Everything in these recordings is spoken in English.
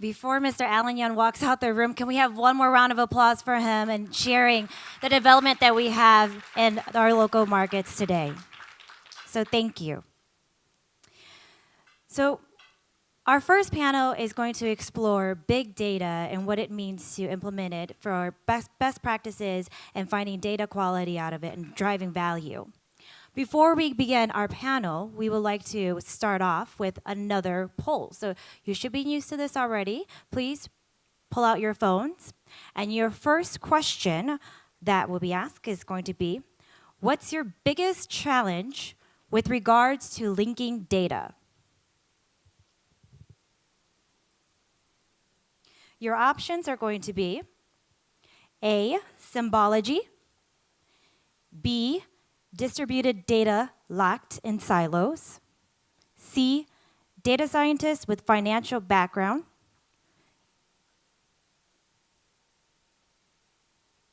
Before Mr. Alan Young walks out the room, can we have one more round of applause for him and sharing the development that we have in our local markets today? So thank you. So our first panel is going to explore big data and what it means to implement it for our best practices and finding data quality out of it and driving value. Before we begin our panel, we would like to start off with another poll. So you should be used to this already. Please pull out your phones. And your first question that will be asked is going to be, what's your biggest challenge with regards to linking data? Your options are going to be A, symbology, B, distributed data locked in silos, C, data scientists with financial background,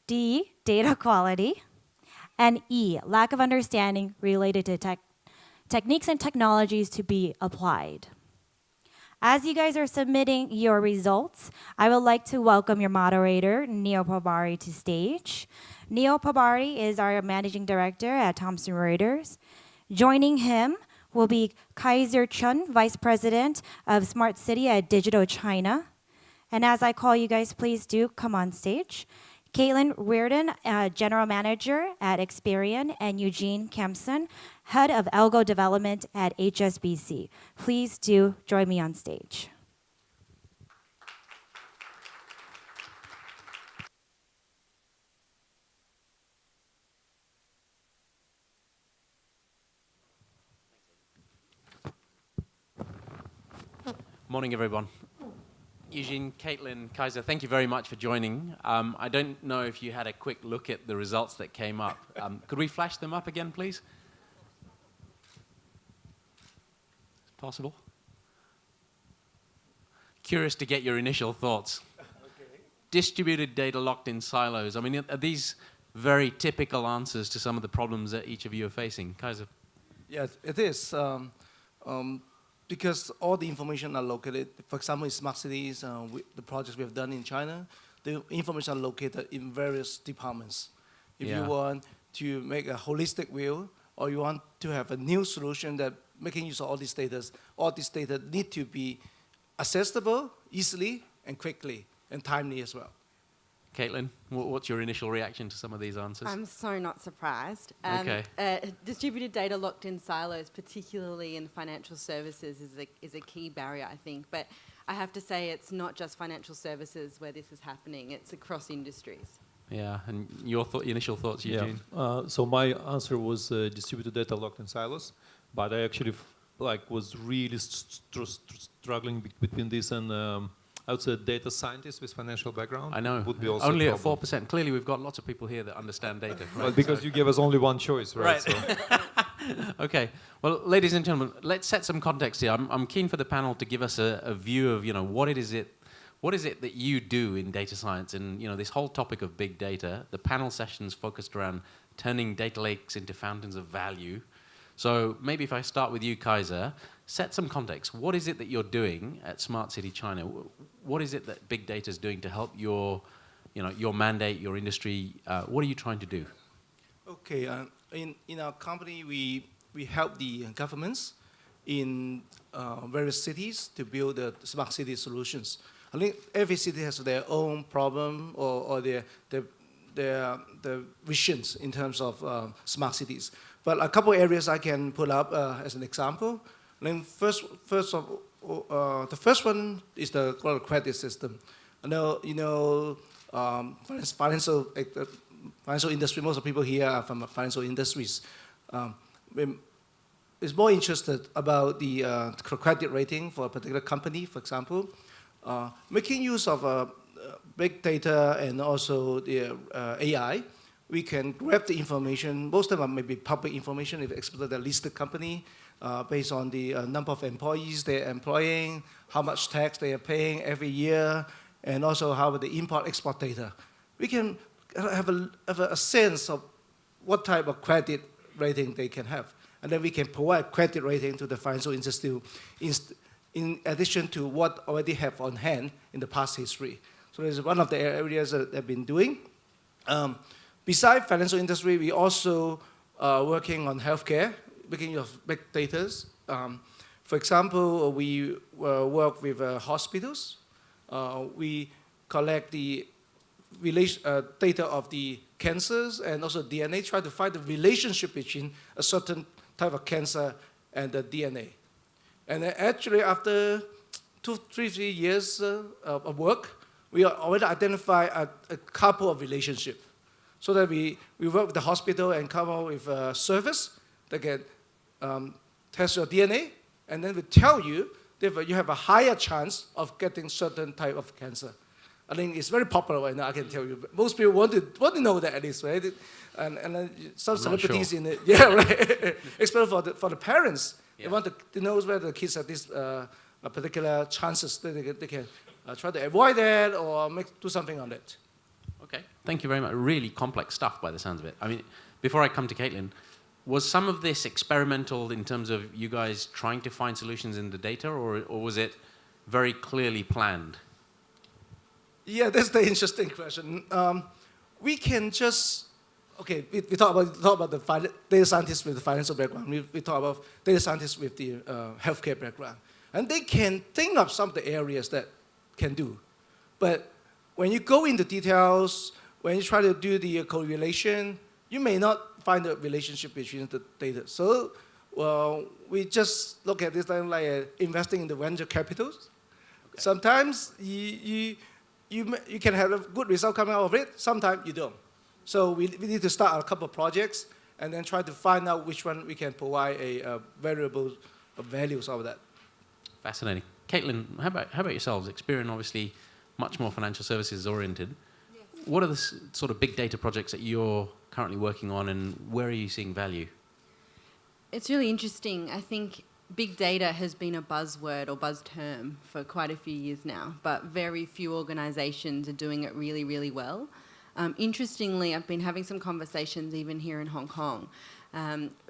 D, data quality, and E, lack of understanding related to techniques and technologies to be applied. As you guys are submitting your results, I would like to welcome your moderator, Neil Pabari, to stage. Neil Pabari is our managing director at Thomson Reuters. Joining him will be Kaiser Chun, vice president of Smart City at Digital China. And as I call you guys, please do come on stage. Caitlin Reardon, general manager at Experian, and Eugene Kempson, head of algo development at HSBC. Please do join me on stage. Morning, everyone. Eugene, Caitlin, Kaiser, thank you very much for joining. I don't know if you had a quick look at the results that came up. Could we flash them up again, please? Possible? Curious to get your initial thoughts. Okay. Distributed data locked in silos. I mean, are these very typical answers to some of the problems that each of you are facing? Kaiser? Yes, it is. Because all the information are located, for example, in smart cities, the projects we have done in China, the information are located in various departments. If you want to make a holistic view, or you want to have a new solution that making use of all these data need to be accessible, easily, and quickly, and timely as well. Caitlin, what's your initial reaction to some of these answers? I'm so not surprised. Okay. Distributed data locked in silos, particularly in financial services, is a key barrier, I think. But I have to say it's not just financial services where this is happening. It's across industries. Yeah, and your initial thoughts, Eugene? Yeah. So my answer was distributed data locked in silos, but I actually was really struggling between this and I would say data scientist with financial background. I know. Would be also only at 4%. Clearly, we've got lots of people here that understand data. Right? Well, because you gave us only one choice, right? So. Okay. Well, ladies and gentlemen, let's set some context here. I'm keen for the panel to give us a view of, what is it that you do in data science, and this whole topic of big data. The panel sessions focused around turning data lakes into fountains of value. So maybe if I start with you, Kaiser, set some context. What is it that you're doing at Smart City China? What is it that big data is doing to help your mandate, your industry? What are you trying to do? Okay, in our company, we help the governments in various cities to build the smart city solutions. I think every city has their own problem or their visions in terms of smart cities. But a couple areas I can pull up as an example. Then the first one is the credit system. I know, financial industry. Most of the people here are from financial industries. Is more interested about the credit rating for a particular company, for example. Making use of big data and also the AI, we can grab the information. Most of them may be public information if expected a listed company based on the number of employees they're employing, how much tax they are paying every year, and also how the import-export data. We can have a sense of what type of credit rating they can have. And then we can provide credit rating to the financial in addition to what already have on hand in the past history. So this is one of the areas that they've been doing. Besides financial industry, we also working on healthcare, making use of big data. For example, we work with hospitals. We collect the data of the cancers and also DNA, try to find the relationship between a certain type of cancer and the DNA. And actually, after 3 years of work, we already identified a couple of relationships. So that we work with the hospital and come up with a service that can test your DNA, and then we tell you that you have a higher chance of getting certain type of cancer. I think it's very popular right now, I can tell you. But most people want to know that at least, right? And some I'm not celebrities sure. in it, yeah, right. Especially for the parents, Yeah. they want to know whether the kids have these particular chances that they can try to avoid that or do something on it. Okay, thank you very much. Really complex stuff by the sounds of it. I mean, before I come to Caitlin, was some of this experimental in terms of you guys trying to find solutions in the data, or was it very clearly planned? Yeah, that's the interesting question. We can just, okay, we talk about the data scientists with the financial background. We talk about data scientists with the healthcare background. And they can think of some of the areas that can do. But when you go into details, when you try to do the correlation, you may not find a relationship between the data. So we just look at this thing like investing in the venture capitals. Okay. Sometimes you can have a good result coming out of it, sometimes you don't. So we need to start a couple of projects and then try to find out which one we can provide a variable values of that. Fascinating. Caitlin, how about yourselves? Experian obviously much more financial services oriented. Yes. What are the sort of big data projects that you're currently working on, and where are you seeing value? It's really interesting. I think big data has been a buzzword or buzz term for quite a few years now, but very few organisations are doing it really, really well. Interestingly, I've been having some conversations even here in Hong Kong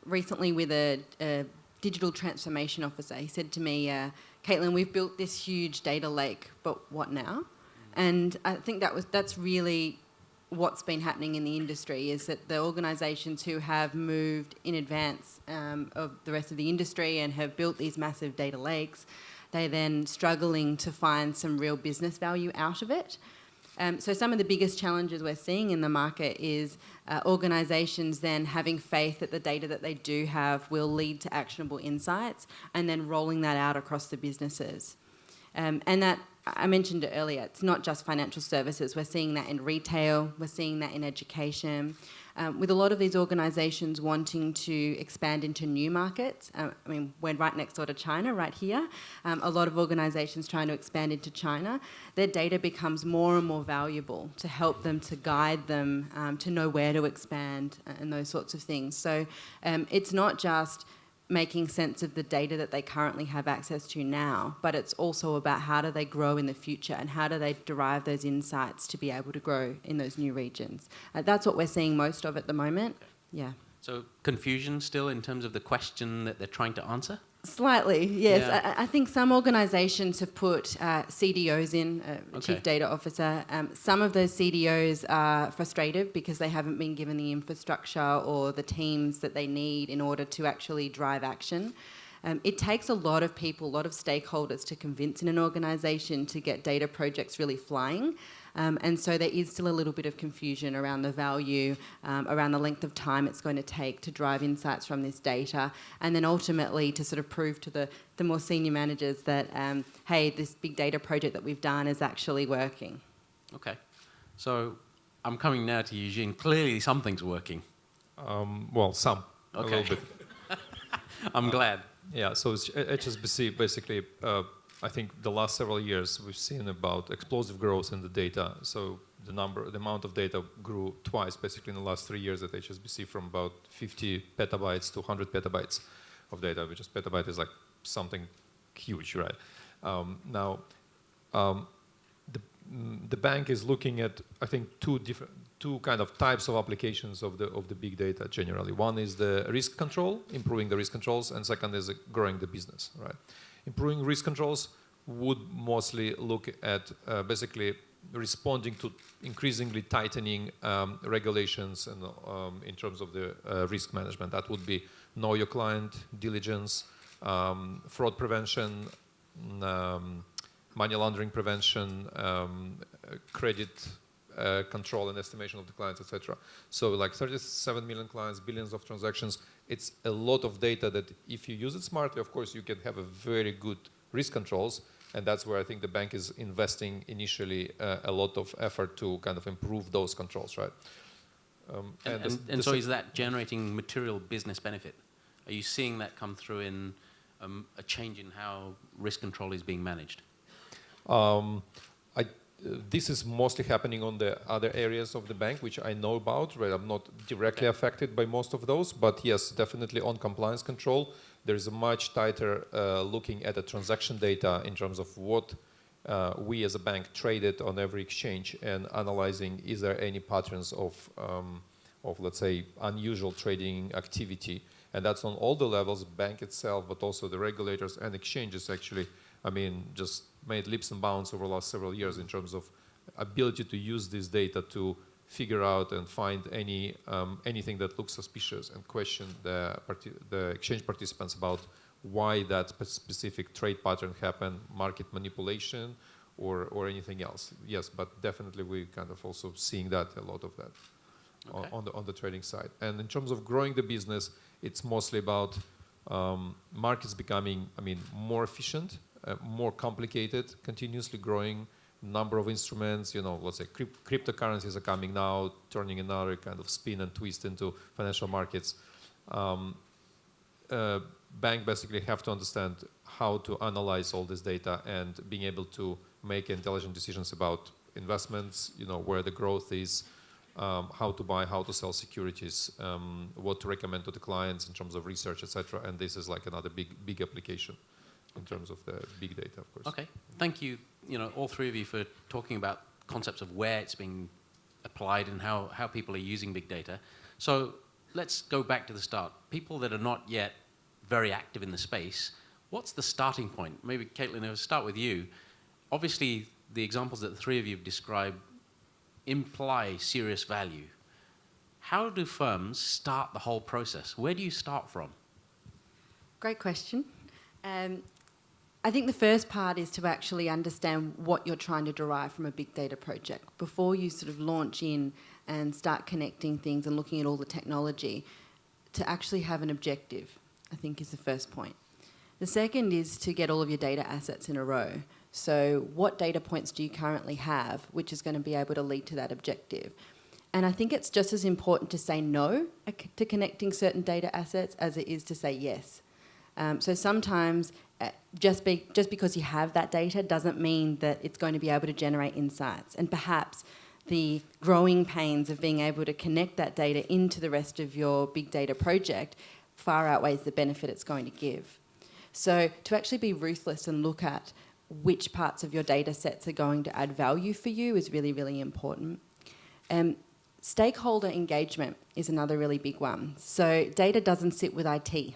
recently with a digital transformation officer. He said to me, Caitlin, we've built this huge data lake, but what now? And I think that's really what's been happening in the industry, is that the organisations who have moved in advance of the rest of the industry and have built these massive data lakes, they're then struggling to find some real business value out of it. So some of the biggest challenges we're seeing in the market is organisations then having faith that the data that they do have will lead to actionable insights, and then rolling that out across the businesses. And that, I mentioned it earlier, it's not just financial services. We're seeing that in retail, we're seeing that in education. With a lot of these organisations wanting to expand into new markets, I mean, we're right next door to China, right here. A lot of organisations trying to expand into China, their data becomes more and more valuable to help them, to guide them, to know where to expand and those sorts of things. So it's not just making sense of the data that they currently have access to now, but it's also about how do they grow in the future and how do they derive those insights to be able to grow in those new regions. That's what we're seeing most of at the moment. Yeah. So confusion still in terms of the question that they're trying to answer? Slightly, yes. Yeah. I think some organisations have put CDOs in, Chief Data Officer. Some of those CDOs are frustrated because they haven't been given the infrastructure or the teams that they need in order to actually drive action. It takes a lot of people, a lot of stakeholders to convince in an organisation to get data projects really flying. And so there is still a little bit of confusion around the value, around the length of time it's going to take to drive insights from this data, and then ultimately to sort of prove to the more senior managers that, hey, this big data project that we've done is actually working. Okay. So I'm coming now to Eugene. Clearly something's working. Well, some, Okay. a little bit. I'm glad. Yeah, so it's HSBC basically, I think the last several years we've seen about explosive growth in the data. So the amount of data grew twice basically in the last 3 years at HSBC, from about 50 petabytes to 100 petabytes of data, which is petabyte is like something huge, right? Now, the bank is looking at, I think, two kind of types of applications of the big data generally. One is the risk control, improving the risk controls, and second is growing the business, right? Improving risk controls would mostly look at basically responding to increasingly tightening regulations and in terms of the risk management. That would be know your client, diligence, fraud prevention, money laundering prevention, credit control and estimation of the clients, etc. So like 37 million clients, billions of transactions, it's a lot of data that if you use it smartly, of course, you can have a very good risk controls. And that's where I think the bank is investing initially a lot of effort to kind of improve those controls, right? And so is that generating material business benefit? Are you seeing that come through in a change in how risk control is being managed? This is mostly happening on the other areas of the bank, which I know about, right? I'm not directly affected by most of those, but yes, definitely on compliance control, there is a much tighter looking at the transaction data in terms of what we as a bank traded on every exchange and analyzing is there any patterns of let's say, unusual trading activity. And that's on all the levels, bank itself, but also the regulators and exchanges actually, I mean, just made leaps and bounds over the last several years in terms of ability to use this data to figure out and find anything that looks suspicious and question the exchange participants about why that specific trade pattern happened, market manipulation, or anything else. Yes, but definitely we kind of also seeing that, a lot of that, okay, on the trading side. And in terms of growing the business, it's mostly about markets becoming, I mean, more efficient, more complicated, continuously growing number of instruments. You know, let's say cryptocurrencies are coming now, turning another kind of spin and twist into financial markets. Bank basically have to understand how to analyze all this data and being able to make intelligent decisions about investments, you know, where the growth is, how to buy, how to sell securities, what to recommend to the clients in terms of research, etc. And this is like another big application in terms of the big data, of course. Okay, thank you, you know, all three of you for talking about concepts of where it's being applied and how people are using big data. So let's go back to the start. People that are not yet very active in the space, what's the starting point? Maybe Caitlin, I'll start with you. Obviously, the examples that the three of you have described imply serious value. How do firms start the whole process? Where do you start from? Great question. I think the first part is to actually understand what you're trying to derive from a big data project. Before you sort of launch in and start connecting things and looking at all the technology, to actually have an objective, I think is the first point. The second is to get all of your data assets in a row. So what data points do you currently have which is going to be able to lead to that objective? And I think it's just as important to say no to connecting certain data assets as it is to say yes. So sometimes just because you have that data doesn't mean that it's going to be able to generate insights. And perhaps the growing pains of being able to connect that data into the rest of your big data project far outweighs the benefit it's going to give. So to actually be ruthless and look at which parts of your data sets are going to add value for you is really, really important. Stakeholder engagement is another really big one. So data doesn't sit with IT.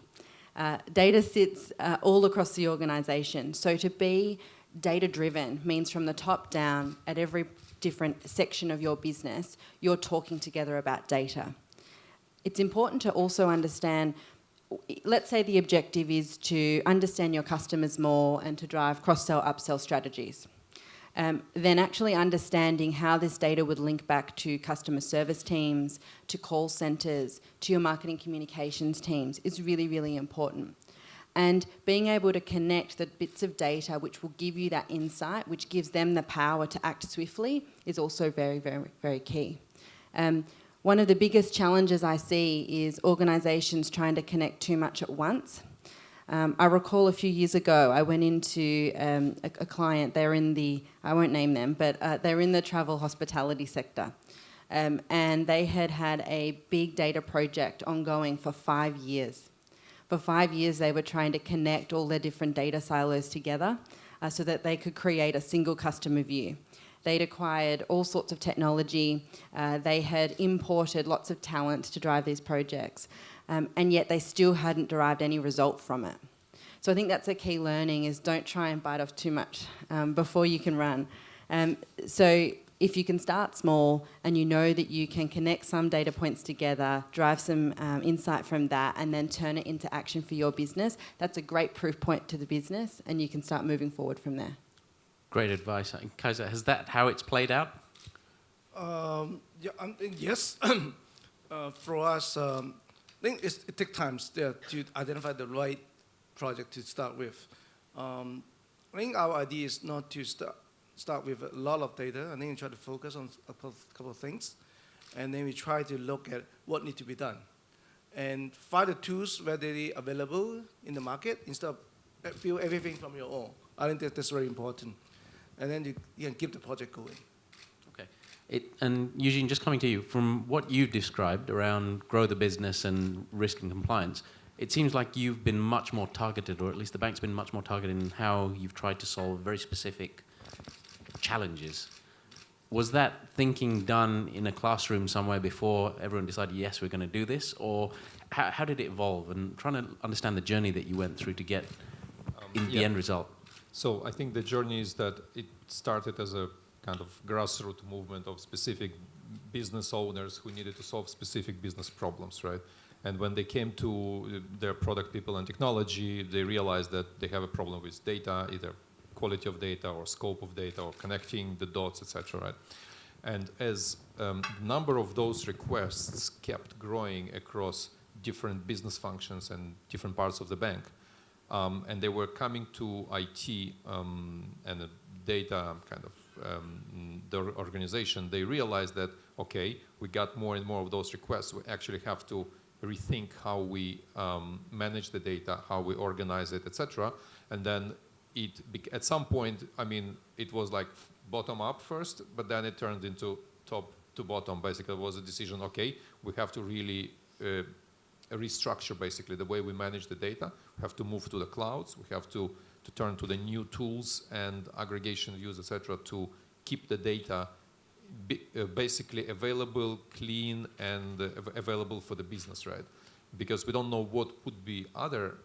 Data sits all across the organisation. So to be data-driven means from the top down at every different section of your business, you're talking together about data. It's important to also understand, let's say the objective is to understand your customers more and to drive cross-sell, upsell strategies. Then actually understanding how this data would link back to customer service teams, to call centres, to your marketing communications teams is really, really important. And being able to connect the bits of data which will give you that insight, which gives them the power to act swiftly, is also very, very, very key. One of the biggest challenges I see is organisations trying to connect too much at once. I recall a few years ago, I went into a client, they're in the, I won't name them, but they're in the travel hospitality sector. And they had had a big data project ongoing for 5 years. For 5 years, they were trying to connect all their different data silos together so that they could create a single customer view. They'd acquired all sorts of technology. They had imported lots of talent to drive these projects, and yet they still hadn't derived any result from it. So I think that's a key learning, is don't try and bite off too much before you can run. So if you can start small and you know that you can connect some data points together, drive some insight from that, and then turn it into action for your business, that's a great proof point to the business, and you can start moving forward from there. Great advice. Kaiser, is that how it's played out? Yeah, yes. For us, I think it takes time to identify the right project to start with. I think our idea is not to start with a lot of data. I think we try to focus on a couple of things, and then we try to look at what needs to be done, and find the tools readily available in the market instead of build everything from your own. I think that's very important, and then you can keep the project going. Okay. And Eugene, just coming to you, from what you've described around grow the business and risk and compliance, it seems like you've been much more targeted, or at least the bank's been much more targeted in how you've tried to solve very specific challenges. Was that thinking done in a classroom somewhere before everyone decided, yes, we're going to do this? Or how did it evolve? And trying to understand the journey that you went through to get the end result. So I think the journey is that it started as a kind of grassroots movement of specific business owners who needed to solve specific business problems, right? And when they came to their product people and technology, they realized that they have a problem with data, either quality of data or scope of data or connecting the dots, etc. Right? And as the number of those requests kept growing across different business functions and different parts of the bank, and they were coming to IT and the data kind of the organization, they realized that, okay, we got more and more of those requests. We actually have to rethink how we manage the data, how we organize it, etc. And then at some point, I mean, it was like bottom up first, but then it turned into top to bottom. Basically, it was a decision, okay, we have to really restructure basically the way we manage the data. We have to move to the clouds. We have to turn to the new tools and aggregation views, etc., to keep the data basically available, clean, and available for the business, right? Because we don't know what would be other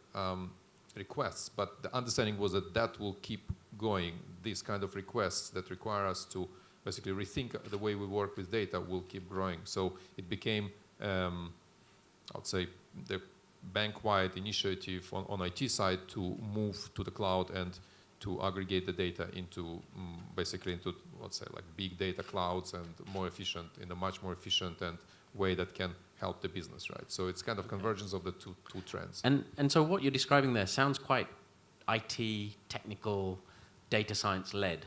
requests, but the understanding was that that will keep going. These kind of requests that require us to basically rethink the way we work with data will keep growing. So it became, I would say, the bank-wide initiative on IT side to move to the cloud and to aggregate the data into basically into, let's say, like big data clouds and more efficient, in a much more efficient and way that can help the business, right? So it's kind of convergence of the two trends. And so what you're describing there sounds quite IT, technical, data science led,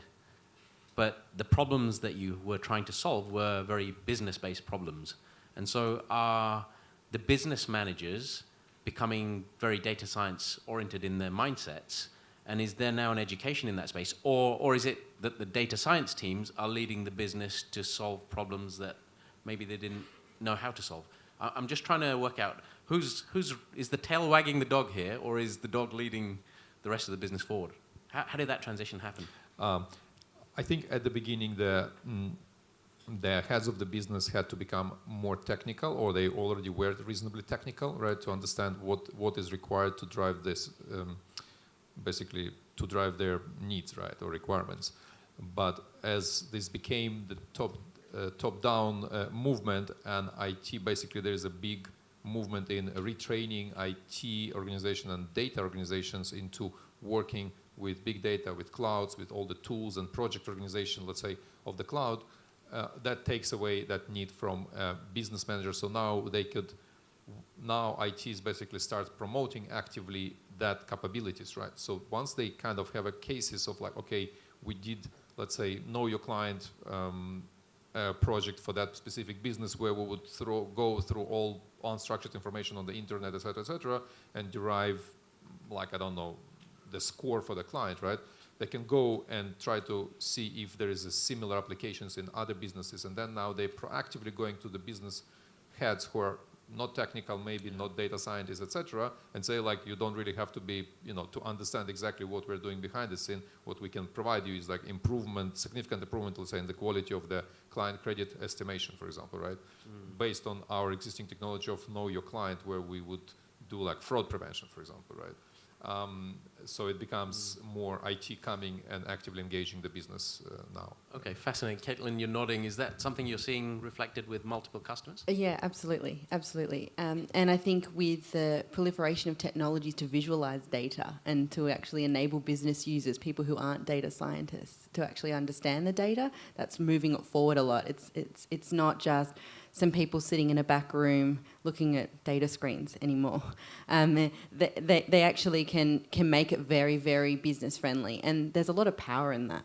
but the problems that you were trying to solve were very business-based problems. And so are the business managers becoming very data science oriented in their mindsets? And is there now an education in that space? Or is it that the data science teams are leading the business to solve problems that maybe they didn't know how to solve? I'm just trying to work out is the tail wagging the dog here, or is the dog leading the rest of the business forward? How did that transition happen? I think at the beginning the heads of the business had to become more technical, or they already were reasonably technical, right, to understand what is required to drive this, basically to drive their needs, right, or requirements. But as this became the top-down movement, and IT, basically there is a big movement in retraining IT organization and data organizations into working with big data, with clouds, with all the tools and project organization, let's say, of the cloud. That takes away that need from business managers. So now ITs basically start promoting actively that capabilities, right? So once they kind of have a cases of like, okay, we did, let's say, know your client project for that specific business where we would go through all unstructured information on the internet, et cetera, and derive, like, I don't know, the score for the client, right? They can go and try to see if there is a similar applications in other businesses, and then now they're proactively going to the business heads who are not technical, maybe not data scientists, etc., and say like you don't really have to be, to understand exactly what we're doing behind the scene. What we can provide you is like significant improvement, let's say, in the quality of the client credit estimation, for example, right? Based on our existing technology of Know Your Client, where we would do like fraud prevention, for example, right? So it becomes more IT coming and actively engaging the business now. Okay, fascinating. Caitlin, you're nodding. Is that something you're seeing reflected with multiple customers? Yeah, absolutely, absolutely. And I think with the proliferation of technologies to visualize data and to actually enable business users, people who aren't data scientists, to actually understand the data, that's moving it forward a lot. It's not just some people sitting in a back room looking at data screens anymore. They actually can make it very, very business friendly, and there's a lot of power in that.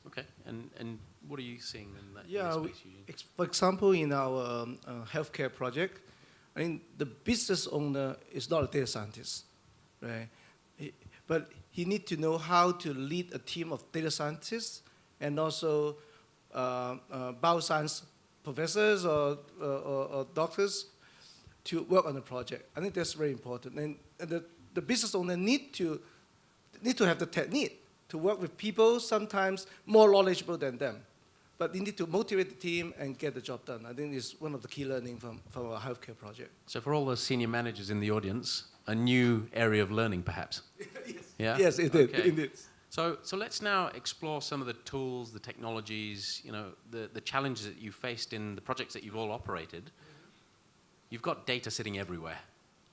Okay, and what are you seeing in that Yeah, in this space, Eugene? for example, in our healthcare project, I mean, the business owner is not a data scientist, right? But he needs to know how to lead a team of data scientists and also bioscience professors or doctors to work on the project. I think that's very important. And the business owner need to have the technique to work with people sometimes more knowledgeable than them. But they need to motivate the team and get the job done. I think it's one of the key learning from our healthcare project. So for all the senior managers in the audience, a new area of learning, perhaps. Yes. Yeah? Yes, it did. Okay. Indeed. So let's now explore some of the tools, the technologies, the challenges that you faced in the projects that you've all operated. You've got data sitting everywhere.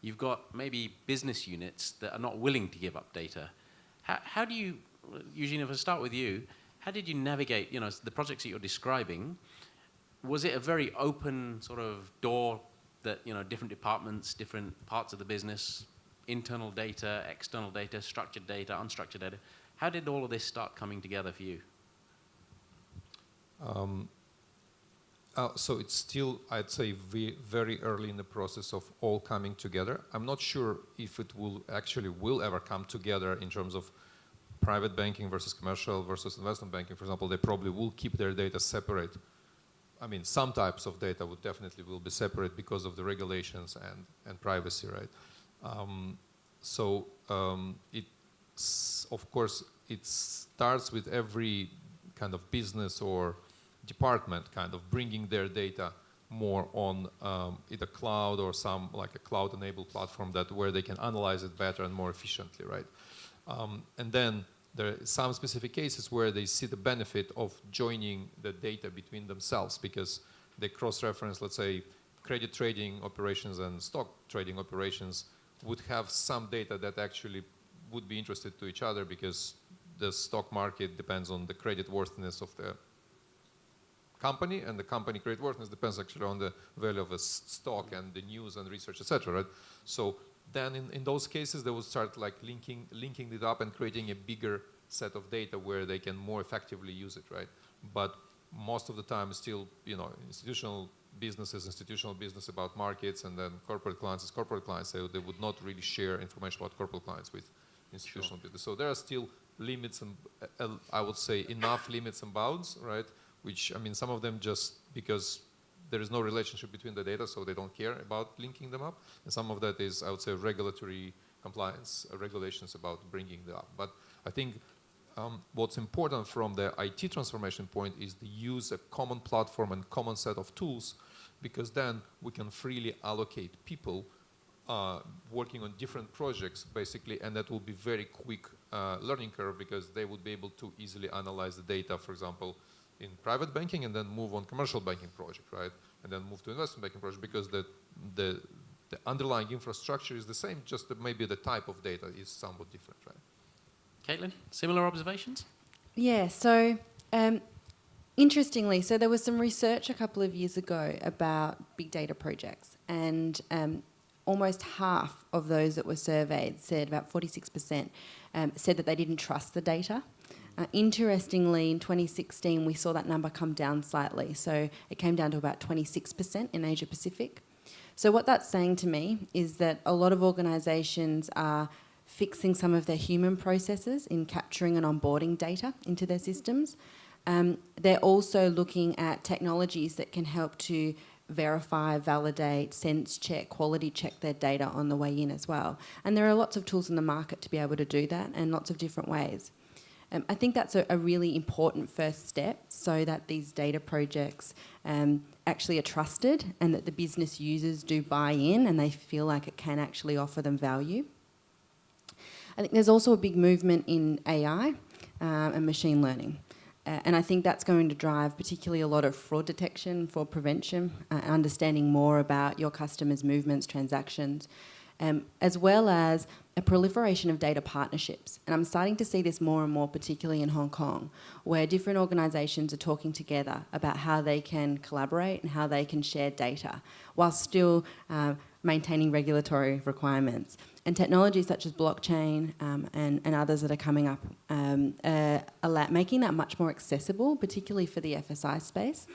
You've got maybe business units that are not willing to give up data. How do you, Eugene, if I start with you, how did you navigate, the projects that you're describing? Was it a very open sort of door that, different departments, different parts of the business, internal data, external data, structured data, unstructured data? How did all of this start coming together for you? So it's still, I'd say, very early in the process of all coming together. I'm not sure if it will ever come together in terms of private banking versus commercial versus investment banking. For example, they probably will keep their data separate. I mean, some types of data will definitely be separate because of the regulations and privacy, right? Of course, it starts with every kind of business or department kind of bringing their data more on either cloud or some like a cloud-enabled platform where they can analyze it better and more efficiently, right? And then there are some specific cases where they see the benefit of joining the data between themselves because they cross-reference, let's say, credit trading operations and stock trading operations would have some data that actually would be interested to each other because the stock market depends on the credit worthiness of the company, and the company credit worthiness depends actually on the value of a stock and the news and research, etc. Right? So then in those cases, they would start like linking it up and creating a bigger set of data where they can more effectively use it, right? But most of the time, still, institutional business about markets, and then corporate clients is corporate clients. They would not really share information about corporate clients with institutional business. So there are still limits and I would say enough limits and bounds, right? Which, I mean, some of them just because there is no relationship between the data, so they don't care about linking them up. And some of that is, I would say, regulatory compliance, regulations about bringing them up. But I think what's important from the IT transformation point is the use of common platform and common set of tools, because then we can freely allocate people working on different projects, basically, and that will be very quick learning curve because they would be able to easily analyze the data, for example, in private banking and then move on commercial banking project, right? And then move to investment banking project because the underlying infrastructure is the same, just that maybe the type of data is somewhat different, right? Caitlin, similar observations? Yeah, so interestingly, so there was some research a couple of years ago about big data projects, and almost half of those that were surveyed said, about 46%, said that they didn't trust the data. Interestingly, in 2016, we saw that number come down slightly. So it came down to about 26% in Asia Pacific. So what that's saying to me is that a lot of organisations are fixing some of their human processes in capturing and onboarding data into their systems. They're also looking at technologies that can help to verify, validate, sense check, quality check their data on the way in as well. And there are lots of tools in the market to be able to do that, and lots of different ways. I think that's a really important first step, so that these data projects actually are trusted, and that the business users do buy in and they feel like it can actually offer them value. I think there's also a big movement in AI and machine learning. And I think that's going to drive particularly a lot of fraud detection, fraud prevention, understanding more about your customers' movements, transactions, as well as a proliferation of data partnerships. And I'm starting to see this more and more, particularly in Hong Kong, where different organisations are talking together about how they can collaborate and how they can share data while still maintaining regulatory requirements. And technologies such as blockchain and others that are coming up making that much more accessible, particularly for the FSI space.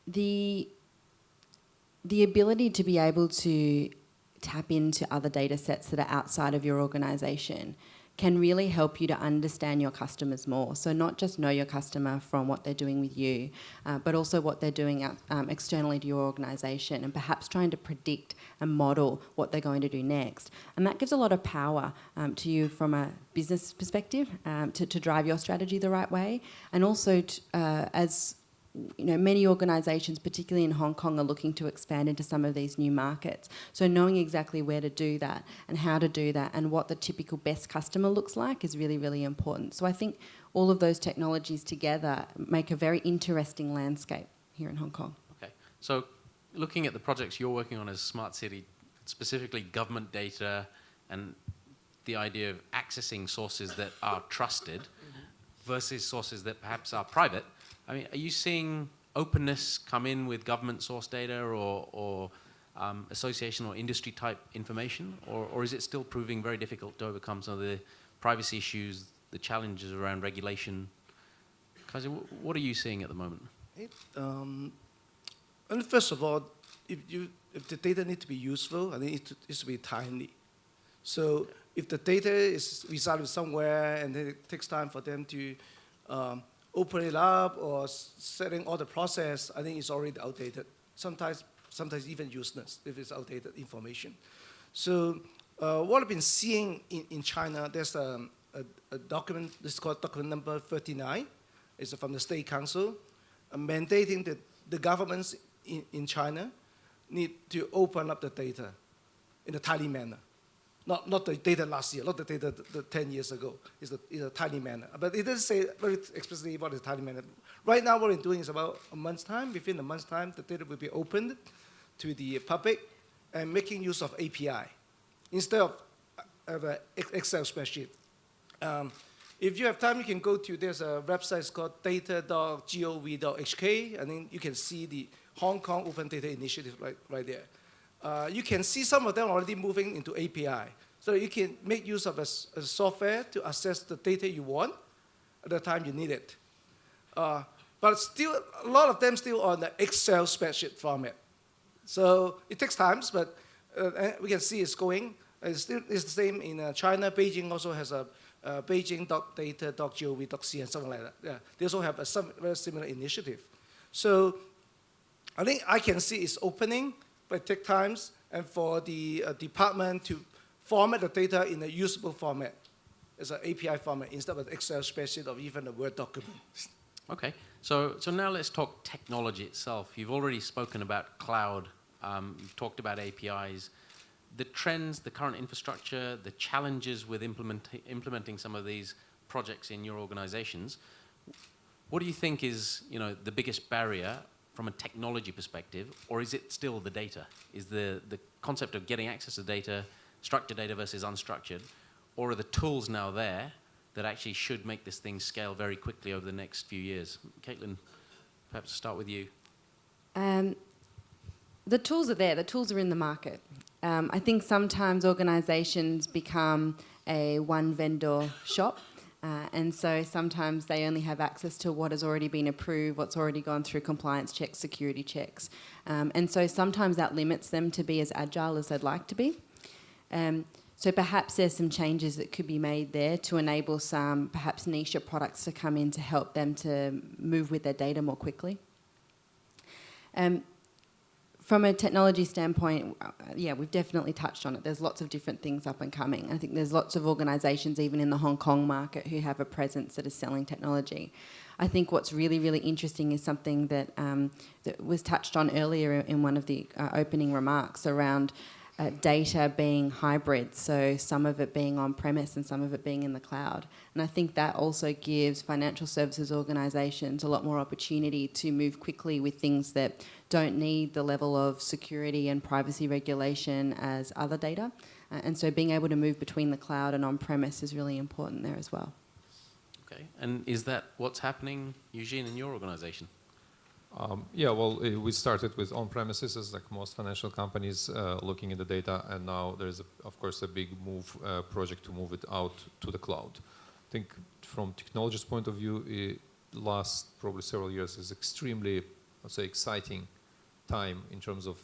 The ability to be able to tap into other data sets that are outside of your organisation can really help you to understand your customers more. So not just know your customer from what they're doing with you, but also what they're doing externally to your organisation, and perhaps trying to predict and model what they're going to do next. And that gives a lot of power to you from a business perspective to drive your strategy the right way. And also as you know, many organisations, particularly in Hong Kong, are looking to expand into some of these new markets. So knowing exactly where to do that and how to do that and what the typical best customer looks like is really, really important. So I think all of those technologies together make a very interesting landscape here in Hong Kong. Okay, so looking at the projects you're working on as Smart City, specifically government data and the idea of accessing sources that are trusted versus sources that perhaps are private, I mean, are you seeing openness come in with government source data or association or industry type information, or is it still proving very difficult to overcome some of the privacy issues, the challenges around regulation? Kazi, what are you seeing at the moment? And first of all, if the data need to be useful, I think it needs to be timely. So if the data is residing somewhere and then it takes time for them to open it up or setting all the process, I think it's already outdated. Sometimes even useless if it's outdated information. So what I've been seeing in China, there's a document, this is called document number 39. It's from the State Council, mandating that the governments in China need to open up the data in a timely manner. Not the data last year, not the data 10 years ago. It's a timely manner. But it doesn't say very explicitly what is timely manner. Right now, what we're doing is about a month's time. Within a month's time, the data will be opened to the public and making use of API instead of an Excel spreadsheet. If you have time, you can go to, there's a website called data.gov.hk, and then you can see the Hong Kong Open Data Initiative right there. You can see some of them already moving into API. So you can make use of a software to access the data you want at the time you need it. But still, a lot of them still on the Excel spreadsheet format. So it takes time, but we can see it's going. It's the same in China. Beijing also has a beijing.data.gov.cn and something like that. Yeah. They also have a very similar initiative. So I think I can see it's opening, but it takes time, and for the department to format the data in a usable format, as an API format, instead of an Excel spreadsheet or even a Word document. Okay, so now let's talk technology itself. You've already spoken about cloud. You've talked about APIs. The trends, the current infrastructure, the challenges with implementing some of these projects in your organizations. What do you think is, the biggest barrier from a technology perspective, or is it still the data? Is the concept of getting access to data, structured data versus unstructured, or are the tools now there that actually should make this thing scale very quickly over the next few years? Caitlin, perhaps start with you. The tools are there. The tools are in the market. I think sometimes organisations become a one-vendor shop. And so sometimes they only have access to what has already been approved, what's already gone through compliance checks, security checks. And so sometimes that limits them to be as agile as they'd like to be. So perhaps there's some changes that could be made there to enable some perhaps niche products to come in to help them to move with their data more quickly. From a technology standpoint, yeah, we've definitely touched on it. There's lots of different things up and coming. I think there's lots of organisations, even in the Hong Kong market, who have a presence that is selling technology. I think what's really, really interesting is something that, that was touched on earlier in one of the opening remarks around data being hybrid, so some of it being on-premise and some of it being in the cloud. And I think that also gives financial services organisations a lot more opportunity to move quickly with things that don't need the level of security and privacy regulation as other data. And so being able to move between the cloud and on-premise is really important there as well. Okay, and is that what's happening, Eugene, in your organisation? Yeah, well, we started with on-premises, as like most financial companies, looking at the data, and now there's, of course, a big move project to move it out to the cloud. I think from technology's point of view, last probably several years is extremely, I'd say, exciting time in terms of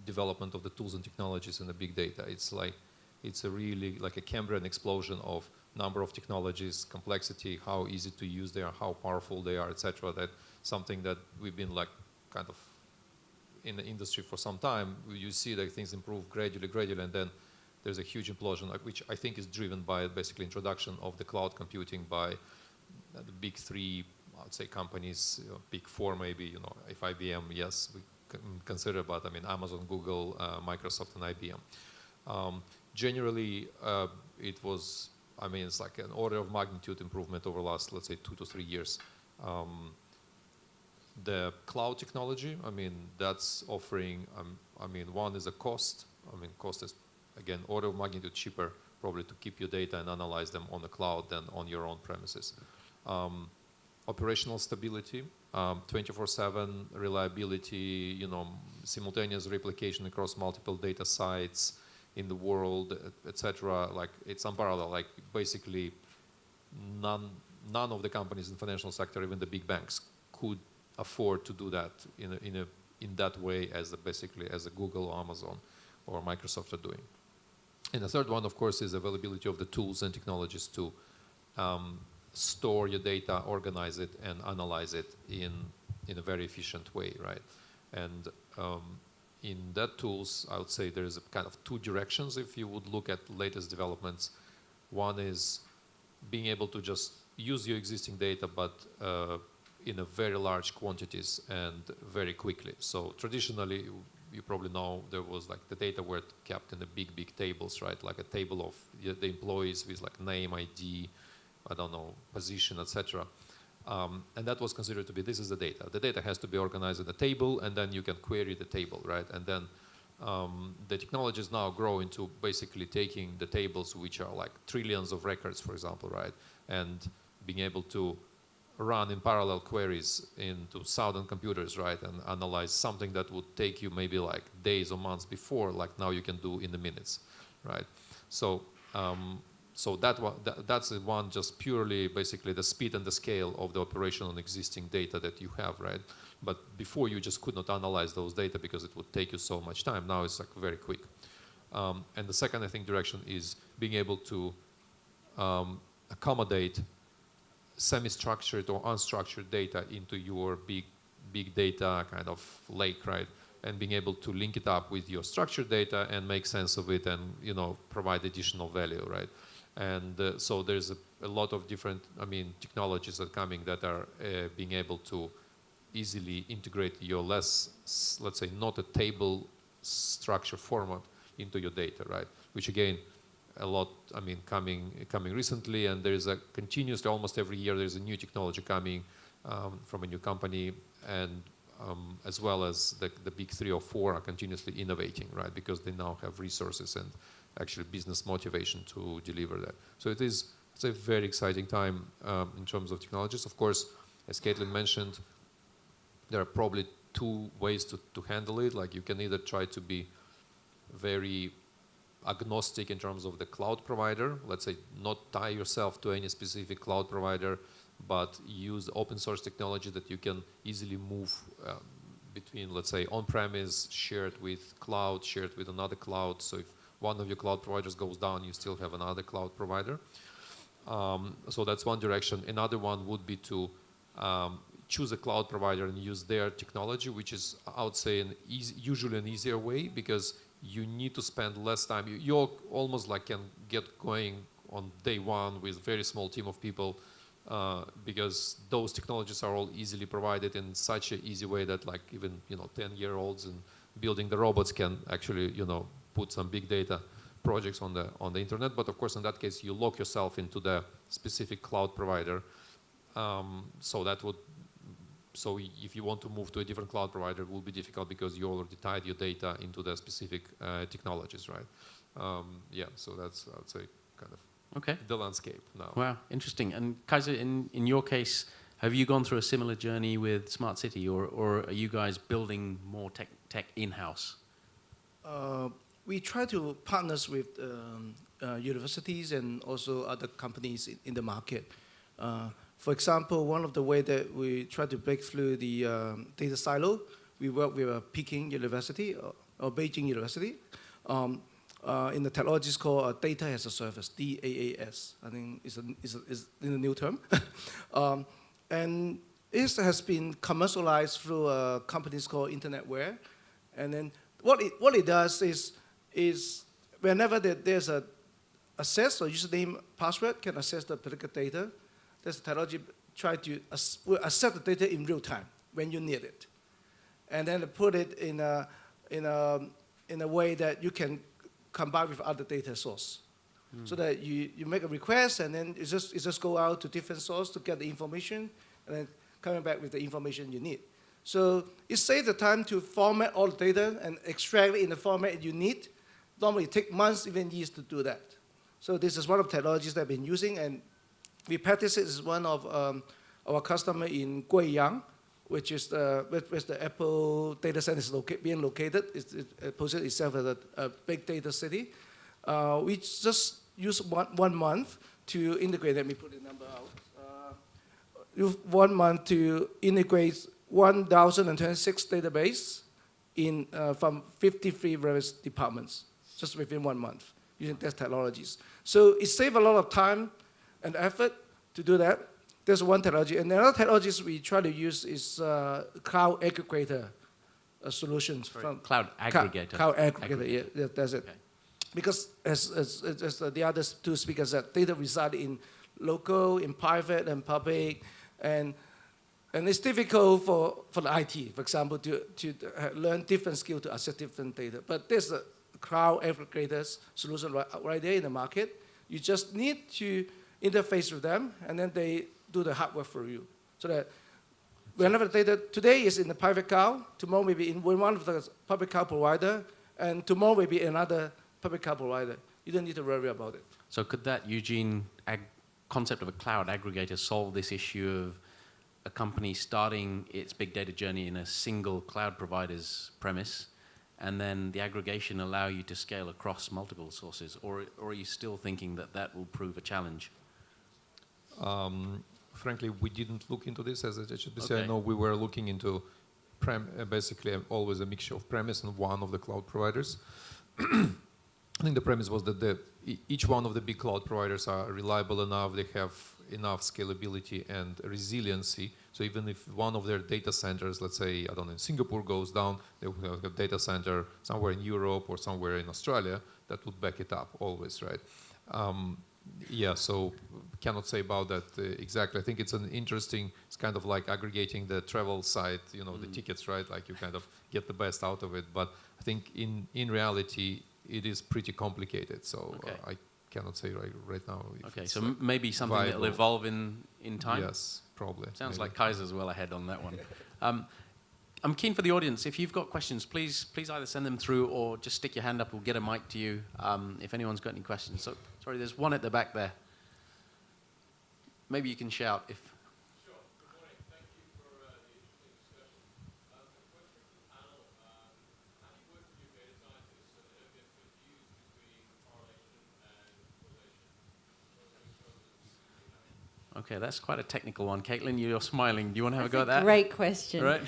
development of the tools and technologies in the big data. It's a really like a Cambrian explosion of number of technologies, complexity, how easy to use they are, how powerful they are, etc. That something that we've been like kind of in the industry for some time. You see that things improve gradually, and then there's a huge implosion, which I think is driven by basically introduction of the cloud computing by the big three, I'd say, companies, big four maybe. If IBM, yes, we consider, but I mean Amazon, Google, Microsoft, and IBM. Generally, it was, I mean, it's like an order of magnitude improvement over the last, let's say, 2 to 3 years. The cloud technology, I mean, that's offering, I mean, one is a cost. I mean, cost is, again, order of magnitude cheaper probably to keep your data and analyze them on the cloud than on your own premises. Operational stability, 24/7 reliability, simultaneous replication across multiple data sites in the world, etc. Like, it's unparalleled. Like, basically, none of the companies in the financial sector, even the big banks, could afford to do that in that way as basically as a Google or Amazon or Microsoft are doing. And the third one, of course, is availability of the tools and technologies to store your data, organize it, and analyze it in a very efficient way, right? And in that tools, I would say there's a kind of two directions if you would look at latest developments. One is being able to just use your existing data, but in a very large quantities and very quickly. So traditionally, you probably know there was like the data were kept in the big tables, right? Like a table of the employees with like name, ID, I don't know, position, etc. And that was considered to be, this is the data. The data has to be organized in a table, and then you can query the table, right? And then the technologies now grow into basically taking the tables, which are like trillions of records, for example, right? And being able to run in parallel queries into 1,000 computers, right? And analyze something that would take you maybe like days or months before, like now you can do in the minutes, right? So that's the one, just purely basically the speed and the scale of the operation on existing data that you have, right? But before you just could not analyze those data because it would take you so much time. Now it's like very quick. And the second, I think, direction is being able to accommodate semi-structured or unstructured data into your big data kind of lake, right? And being able to link it up with your structured data and make sense of it and provide additional value, right? And so there's a lot of different, technologies that are coming that are being able to easily integrate your let's say, not a table structure format into your data, right? Which again, a lot, coming recently, and there is a continuously, almost every year, there's a new technology coming from a new company, and as well as the big 3 or 4 are continuously innovating, right? Because they now have resources and actually business motivation to deliver that. So it's a very exciting time in terms of technologies. Of course, as Caitlin mentioned, there are probably 2 ways to handle it. Like, you can either try to be very agnostic in terms of the cloud provider, let's say not tie yourself to any specific cloud provider, but use open source technology that you can easily move between, let's say, on-premise, shared with cloud, shared with another cloud. So if one of your cloud providers goes down, you still have another cloud provider. So that's one direction. Another one would be to choose a cloud provider and use their technology, which is, I would say, usually an easier way, because you need to spend less time. You almost like can get going on day one with very small team of people, because those technologies are all easily provided in such an easy way that like even 10-year-olds and building the robots can actually put some big data projects on the internet. But of course, in that case, you lock yourself into the specific cloud provider. So if you want to move to a different cloud provider, it will be difficult because you already tied your data into the specific technologies, right? So that's, I would say, kind of the landscape now. Wow, interesting. And Kaiser, in your case, have you gone through a similar journey with Smart City, or are you guys building more tech in-house? We try to partners with universities and also other companies in the market. For example, one of the ways that we try to break through the data silo, we work with Peking University or Beijing University in the technologies called Data as a Service, DAAS. I think is in the new term. And it has been commercialized through companies called Internetware. And then what it does is whenever there's a access or username password can access the particular data, this technology try to access the data in real time when you need it, and then put it in a way that you can combine with other data source, so that you make a request and then it just go out to different source to get the information, and then coming back with the information you need. So it saves the time to format all the data and extract it in the format you need. Normally it takes months, even years to do that. So this is one of the technologies that I've been using, and we practice it as one of our customer in Guiyang, which is where the Apple data center is being located. It positions itself as a big data city. We just use 1 month to integrate. Let me put the number out. Use 1 month to integrate 1,026 database from 53 various departments, just within 1 month, using these technologies. So it saves a lot of time and effort to do that. There's one technology. And the other technologies we try to use is cloud aggregator solutions. From cloud aggregator. Cloud aggregator, yeah, that's it. Okay. Because as the other two speakers said, data reside in local, in private, and public. And it's difficult for the IT, for example, to learn different skills to access different data. But there's a cloud aggregators solution right there in the market. You just need to interface with them, and then they do the hard work for you. So that whenever the data today is in the private cloud, tomorrow may be in one of the public cloud provider, and tomorrow may be another public cloud provider. You don't need to worry about it. So could that, Eugene, concept of a cloud aggregator solve this issue of a company starting its big data journey in a single cloud provider's premise, and then the aggregation allow you to scale across multiple sources? Or are you still thinking that will prove a challenge? Frankly, we didn't look into this as a HSBC. Okay. I know we were looking into basically always a mixture of premise and one of the cloud providers. I think the premise was that each one of the big cloud providers are reliable enough, they have enough scalability and resiliency. So even if one of their data centers, let's say, I don't know, in Singapore goes down, they will have a data center somewhere in Europe or somewhere in Australia that would back it up always, right? So cannot say about that exactly. I think it's an interesting, it's kind of like aggregating the travel site, the tickets, right? Like you kind of get the best out of it. But I think in reality, it is pretty complicated. So I cannot say right now. Okay, so maybe something that will evolve in time? Yes, probably. Sounds like Kaiser's well ahead on that one. I'm keen for the audience. If you've got questions, please either send them through or just stick your hand up. We'll get a mic to you if anyone's got any questions. So, sorry, there's one at the back there. Maybe you can shout if... Sure. Good morning. Thank you for the interesting discussion. A question for the panel. How do you work with your data scientists so they don't get confused between correlation and causation? Okay, that's quite a technical one. Caitlin, you're smiling. Do you want to have a go at that? Great question. Right.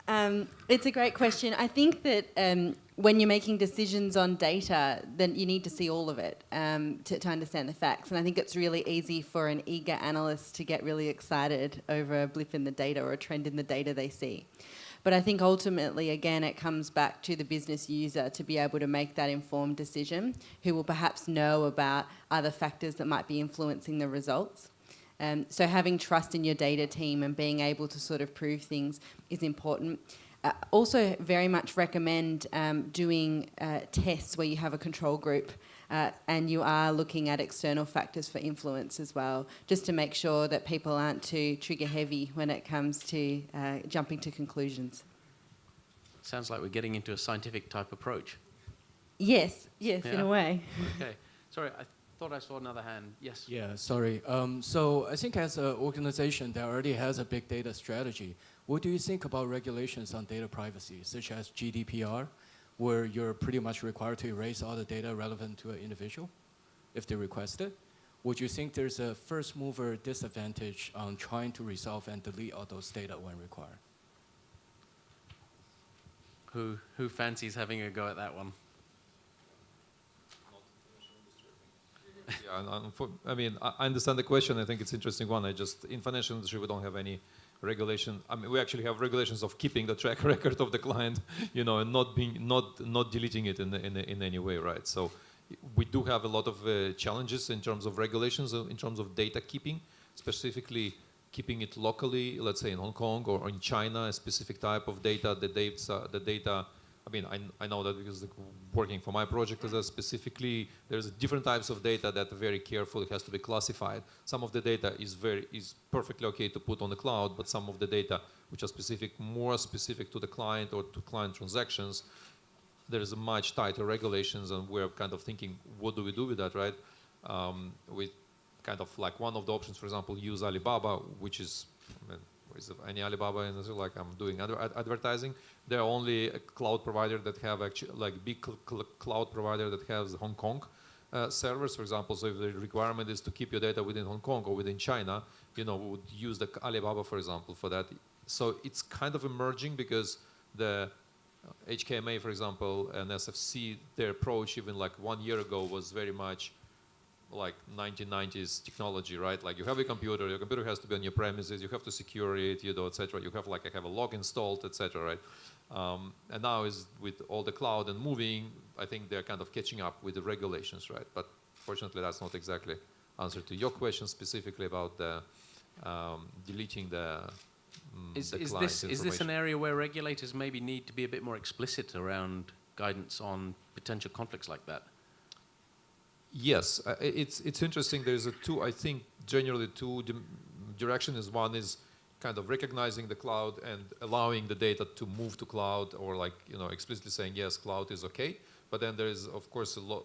It's a great question. I think that when you're making decisions on data, then you need to see all of it to understand the facts. And I think it's really easy for an eager analyst to get really excited over a blip in the data or a trend in the data they see. But I think ultimately, again, it comes back to the business user to be able to make that informed decision, who will perhaps know about other factors that might be influencing the results. So having trust in your data team and being able to sort of prove things is important. Also very much recommend doing tests where you have a control group and you are looking at external factors for influence as well, just to make sure that people aren't too trigger heavy when it comes to jumping to conclusions. Sounds like we're getting into a scientific type approach. Yes, Yeah. in a way. Okay. Sorry, I thought I saw another hand. Yes. Yeah, sorry. So I think as an organization that already has a big data strategy, what do you think about regulations on data privacy, such as GDPR, where you're pretty much required to erase all the data relevant to an individual if they request it? Would you think there's a first mover disadvantage on trying to resolve and delete all those data when required? Who fancies having a go at that one? Yeah, I mean, I understand the question. I think it's an interesting one. In financial industry, we don't have any regulation. I mean, we actually have regulations of keeping the track record of the client, and not deleting it in any way, right? So we do have a lot of challenges in terms of regulations, in terms of data keeping, specifically keeping it locally, let's say in Hong Kong or in China, a specific type of data, the data. I mean, I know that because working for my project, specifically, there's different types of data that are very careful. It has to be classified. Some of the data is perfectly okay to put on the cloud, but some of the data which are more specific to the client or to client transactions, there is a much tighter regulations, and we're kind of thinking, what do we do with that, right? We kind of like one of the options, for example, use Alibaba, which is, is there any Alibaba in Israel? Like I'm doing advertising. They're only a cloud provider that have actually like big cloud provider that has Hong Kong servers, for example. So if the requirement is to keep your data within Hong Kong or within China, we would use the Alibaba, for example, for that. So it's kind of emerging because the HKMA, for example, and SFC, their approach even like 1 year ago was very much like 1990s technology, right? Like you have a computer, your computer has to be on your premises, you have to secure it, etc. You have have a log installed, etc. Right? And now is with all the cloud and moving, I think they're kind of catching up with the regulations, right? But fortunately, that's not exactly answer to your question specifically about the deleting the Is client this an area where regulators maybe need to be a bit more explicit around guidance on potential conflicts like that? Yes, it's interesting. There's generally two directions. One is kind of recognizing the cloud and allowing the data to move to cloud, or like explicitly saying yes, cloud is okay. But then there is of course a lot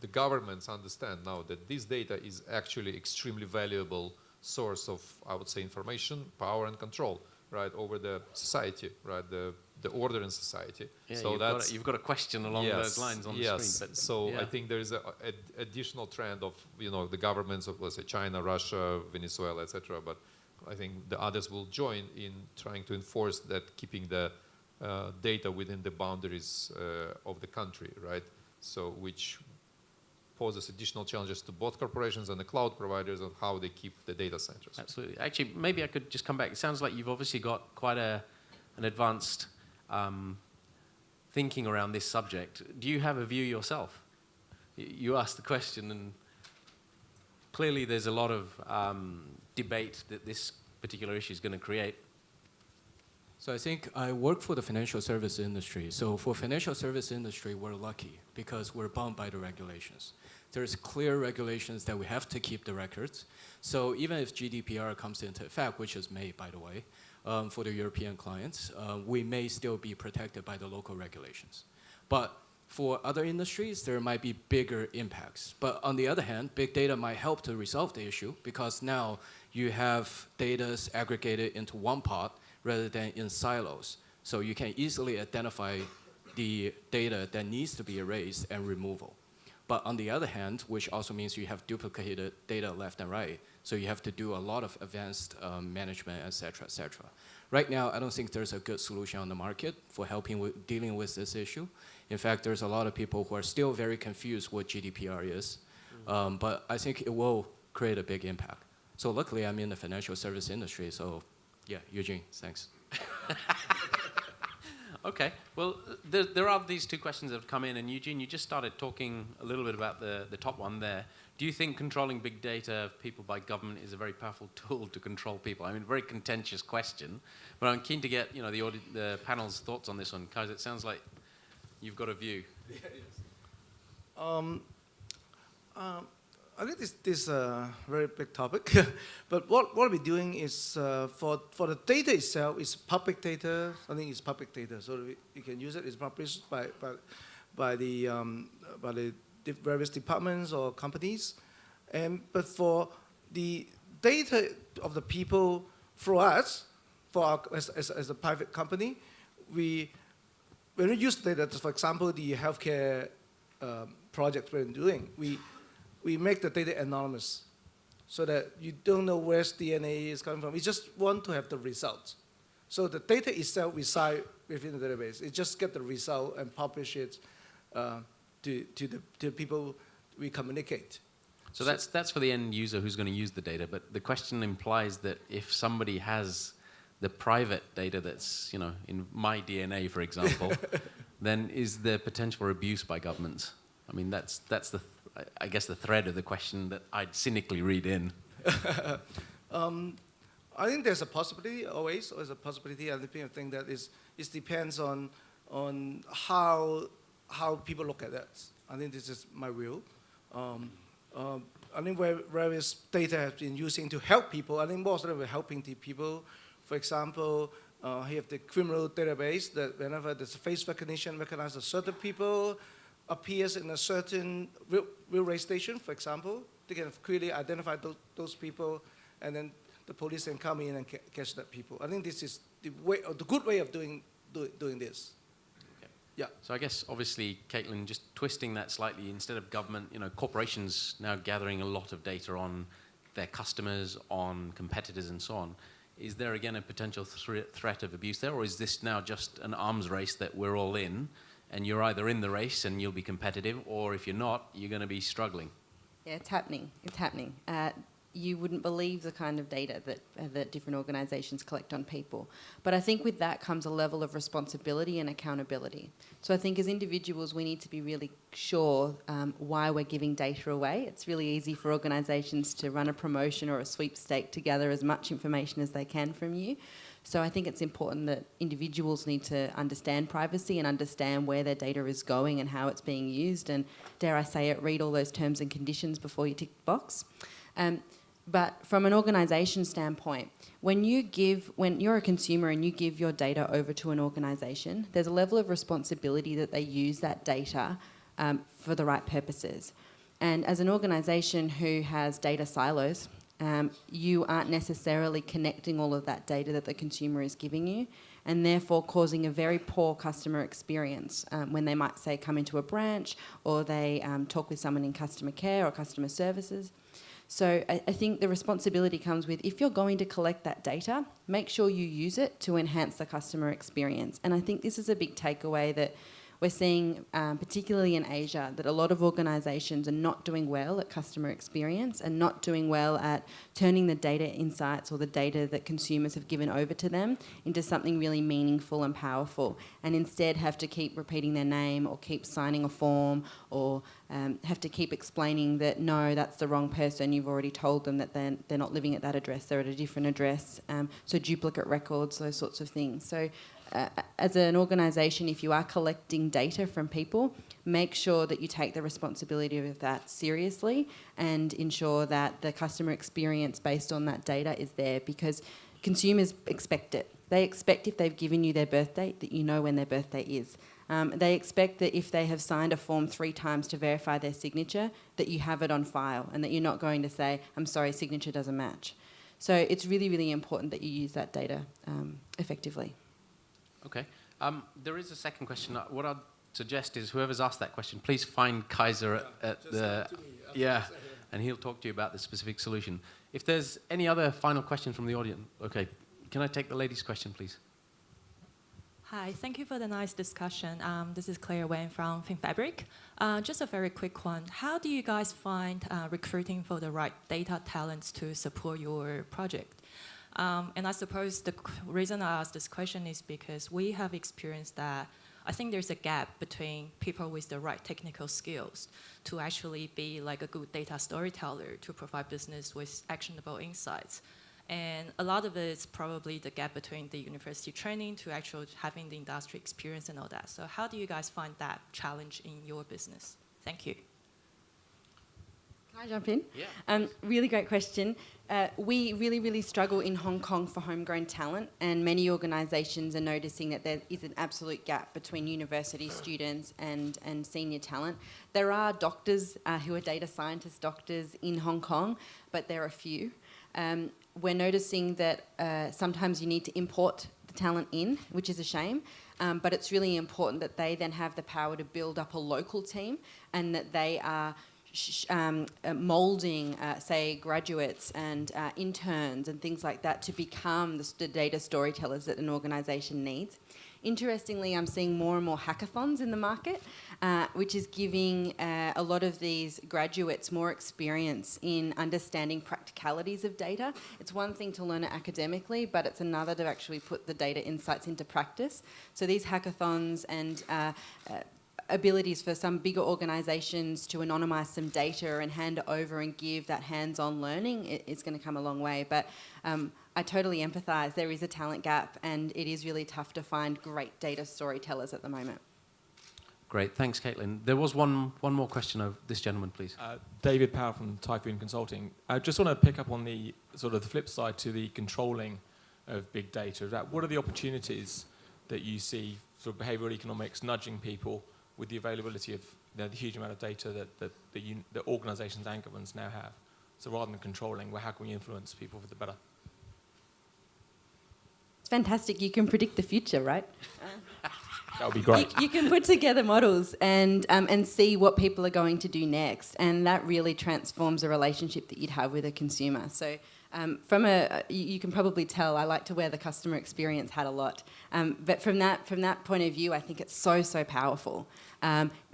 the governments understand now that this data is actually extremely valuable source of, I would say, information, power, and control, right, over the society, right, the order in society. Yeah, so you've got a question along those lines on the screen. But so yeah. I think there is an additional trend of the governments of, let's say, China, Russia, Venezuela, etc. But I think the others will join in trying to enforce that, keeping the data within the boundaries of the country, right? So which poses additional challenges to both corporations and the cloud providers on how they keep the data centers. Absolutely. Actually, maybe I could just come back. It sounds like you've obviously got quite an advanced thinking around this subject. Do you have a view yourself? You asked the question, and clearly there's a lot of debate that this particular issue is going to create. So I think I work for the financial service industry. So for financial service industry, we're lucky because we're bound by the regulations. There's clear regulations that we have to keep the records. So even if GDPR comes into effect, which is May, by the way, for the European clients, we may still be protected by the local regulations. But for other industries, there might be bigger impacts. But on the other hand, big data might help to resolve the issue because now you have data aggregated into one pot rather than in silos. So you can easily identify the data that needs to be erased and removal. But on the other hand, which also means you have duplicated data left and right, so you have to do a lot of advanced management, et cetera, et cetera. Right now, I don't think there's a good solution on the market for helping with dealing with this issue. In fact, there's a lot of people who are still very confused what GDPR is, but I think it will create a big impact. So luckily, I'm in the financial service industry, so yeah, Eugene, thanks. Okay, well, there are these two questions that have come in, and Eugene, you just started talking a little bit about the top one there. Do you think controlling big data of people by government is a very powerful tool to control people? I mean, very contentious question, but I'm keen to get the panel's thoughts on this one, because it sounds like you've got a view. I think this is a very big topic, but what we're doing is for the data itself, it's public data. I think it's public data, so you can use it. It's published by the various departments or companies, but for the data of the people, for us, as a private company, when we use data, for example, the healthcare project we're doing, we make the data anonymous so that you don't know where DNA is coming from. We just want to have the results. So the data itself resides within the database. It just get the result and publish it to the people we communicate. So that's for the end user who's going to use the data, but the question implies that if somebody has the private data that's, in my DNA, for example, then is there potential for abuse by governments? I mean, that's I guess the thread of the question that I'd cynically read in. I think there's a possibility, always a possibility. I think that it depends on how people look at that. I think this is my view. I think where various data has been using to help people, I think most of them are helping the people. For example, you have the criminal database that whenever there's face recognition, recognize a certain people, appears in a certain railway station, for example, they can clearly identify those people, and then the police can come in and catch that people. I think this is the good way of doing this. Okay. Yeah. So I guess, obviously, Caitlin, just twisting that slightly, instead of government, corporations now gathering a lot of data on their customers, on competitors, and so on. Is there, again, a potential threat of abuse there, or is this now just an arms race that we're all in, and you're either in the race and you'll be competitive, or if you're not, you're going to be struggling? Yeah, it's happening. It's happening. You wouldn't believe the kind of data that different organisations collect on people. But I think with that comes a level of responsibility and accountability. So I think as individuals, we need to be really sure why we're giving data away. It's really easy for organisations to run a promotion or a sweepstake to gather as much information as they can from you. So I think it's important that individuals need to understand privacy and understand where their data is going and how it's being used, and dare I say it, read all those terms and conditions before you tick the box. But from an organisation standpoint, when you're a consumer and you give your data over to an organisation, there's a level of responsibility that they use that data for the right purposes. And as an organisation who has data silos, you aren't necessarily connecting all of that data that the consumer is giving you, and therefore causing a very poor customer experience when they might, say, come into a branch, or they talk with someone in customer care or customer services. So I think the responsibility comes with, if you're going to collect that data, make sure you use it to enhance the customer experience. And I think this is a big takeaway that we're seeing, particularly in Asia, that a lot of organisations are not doing well at customer experience and not doing well at turning the data insights or the data that consumers have given over to them into something really meaningful and powerful, and instead have to keep repeating their name or keep signing a form or have to keep explaining that, no, that's the wrong person, you've already told them that they're not living at that address, they're at a different address, so duplicate records, those sorts of things. So as an organisation, if you are collecting data from people, make sure that you take the responsibility of that seriously and ensure that the customer experience based on that data is there, because consumers expect it. They expect, if they've given you their birth date, that you know when their birthday is. They expect that if they have signed a form 3 times to verify their signature, that you have it on file and that you're not going to say, I'm sorry, signature doesn't match. So it's really, really important that you use that data effectively. Okay. There is a second question. What I'd suggest is whoever's asked that question, please find Kaiser at the... Yeah, and he'll talk to you about the specific solution. If there's any other final question from the audience, okay, can I take the lady's question, please? Hi, thank you for the nice discussion. This is Claire Wen from ThinkFabric. Just a very quick one. How do you guys find recruiting for the right data talents to support your project? And I suppose the reason I ask this question is because we have experienced that I think there's a gap between people with the right technical skills to actually be like a good data storyteller to provide business with actionable insights. And a lot of it is probably the gap between the university training to actually having the industry experience and all that. So how do you guys find that challenge in your business? Thank you. Can I jump in? Yeah. Really great question. We really struggle in Hong Kong for homegrown talent, and many organisations are noticing that there is an absolute gap between university students and senior talent. There are doctors who are data scientist doctors in Hong Kong, but there are few. We're noticing that sometimes you need to import the talent in, which is a shame, but it's really important that they then have the power to build up a local team and that they are moulding, say, graduates and interns and things like that to become the data storytellers that an organisation needs. Interestingly, I'm seeing more and more hackathons in the market, which is giving a lot of these graduates more experience in understanding practicalities of data. It's one thing to learn it academically, but it's another to actually put the data insights into practice. So these hackathons and abilities for some bigger organisations to anonymise some data and hand it over and give that hands-on learning is going to come a long way. But I totally empathise. There is a talent gap and it is really tough to find great data storytellers at the moment. Great, thanks, Caitlin. There was one more question of this gentleman, please. David Powell from Typhoon Consulting. I just want to pick up on the sort of the flip side to the controlling of big data. What are the opportunities that you see, sort of behavioural economics, nudging people with the availability of the huge amount of data that organisations and governments now have? So rather than controlling, how can we influence people for the better? It's fantastic. You can predict the future, right? That would be great. You can put together models and see what people are going to do next, and that really transforms the relationship that you'd have with a consumer. So you can probably tell I like to wear the customer experience hat a lot, but from that point of view, I think it's so powerful.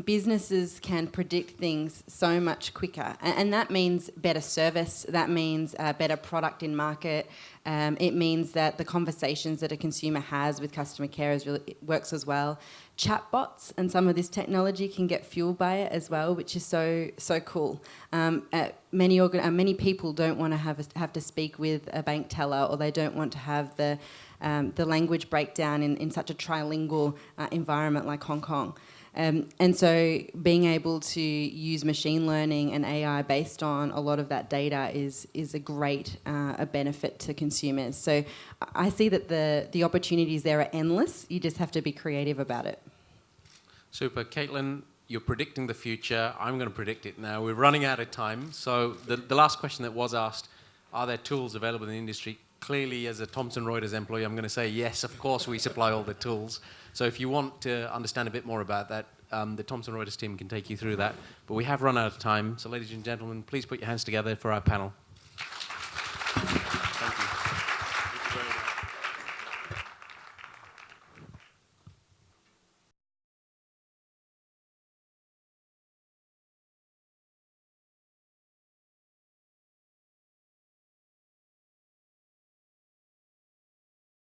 Businesses can predict things so much quicker, and that means better service, that means better product in market, it means that the conversations that a consumer has with customer care works as well. Chatbots and some of this technology can get fueled by it as well, which is so cool. Many people don't want to have to speak with a bank teller, or they don't want to have the language breakdown in such a trilingual environment like Hong Kong. And so being able to use machine learning and AI based on a lot of that data is a great a benefit to consumers. So I see that the opportunities there are endless. You just have to be creative about it. Super. Caitlin, you're predicting the future. I'm going to predict it now. We're running out of time. So the last question that was asked, are there tools available in the industry? Clearly, as a Thomson Reuters employee, I'm going to say yes, of course we supply all the tools. So if you want to understand a bit more about that, the Thomson Reuters team can take you through that. But we have run out of time. So ladies and gentlemen, please put your hands together for our panel.